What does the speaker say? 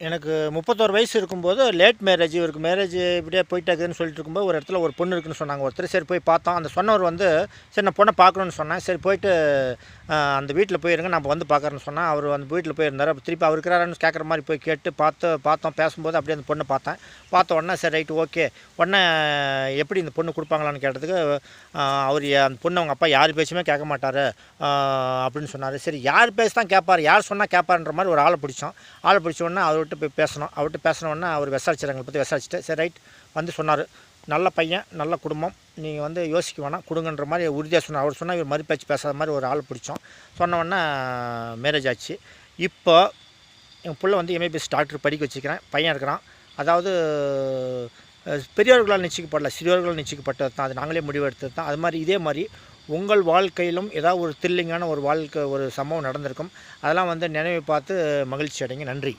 எனக்கு 31 வயசு இருக்கும்போது லேட் மேரேஜ். இவருக்கு மேரேஜ் இப்படியே போயிட்டே இருக்குதுன்னு சொல்லிட்டு இருக்கும்போது ஒரு இடத்துல ஒரு பொண்ணு இருக்குன்னு சொன்னாங்க ஒருத்தர். சரி போய் பார்த்தோம். அந்த சொன்னவர் வந்து சரி நான் பொண்ணை பார்க்கணுன்னு சொன்னேன். சரி போயிட்டு அந்த வீட்டில் போயிருங்க நான் வந்து பார்க்குறேன்னு சொன்னேன். அவர் அந்த வீட்டில் போயிருந்தார். அப்போ திருப்பி அவர் இருக்கிறாரான்னு கேட்குற மாதிரி போய் கேட்டு பார்த்தோம். பேசும்போது அப்படியே அந்த பொண்ணை பார்த்தேன். பார்த்த உடனே சரி ரைட்டு ஓகே. உடனே எப்படி இந்த பொண்ணு கொடுப்பாங்களான்னு கேட்டதுக்கு அவர் அந்த பொண்ணு அவங்க அப்பா யார் பேச்சுமே கேட்க மாட்டார் அப்படின்னு சொன்னார். சரி யார் பேச தான் கேட்பார், யார் சொன்னால் கேட்பாருன்ற மாதிரி ஒரு ஆளை பிடிச்சோம். ஆளை பிடிச்ச உடனே அவர்கிட்ட போய் பேசணும். அவர்கிட்ட பேசினோடனே அவர் விசாரிச்சார், எங்களை பற்றி விசாரிச்சுட்டு சரி ரைட் வந்து சொன்னார். நல்ல பையன், நல்ல குடும்பம், நீங்கள் வந்து யோசிக்க வேணாம் கொடுங்கன்ற மாதிரி உறுதியாக சொன்னார். அவர் சொன்னால் இவர் மறுபேச்சு பேசாத மாதிரி ஒரு ஆள் பிடிச்சோம். சொன்னோடனே மேரேஜ் ஆச்சு. இப்போ என் பிள்ளை வந்து எம்பிபிஎஸ் டாக்டர் படிக்க வச்சுக்கிறேன். பையன் இருக்கிறான். அதாவது பெரியவர்களால் நிச்சயிக்கப்படல, சிறியவர்களால் நிச்சயிக்கப்பட்டது தான். அது நாங்களே முடிவெடுத்தது தான். அது மாதிரி இதே மாதிரி உங்கள் வாழ்க்கையிலும் ஏதாவது ஒரு த்ரில்லிங்கான ஒரு வாழ்க்கை ஒரு சம்பவம் நடந்திருக்கும். அதெல்லாம் வந்து நினைவு பார்த்து மகிழ்ச்சி அடைங்க. நன்றி.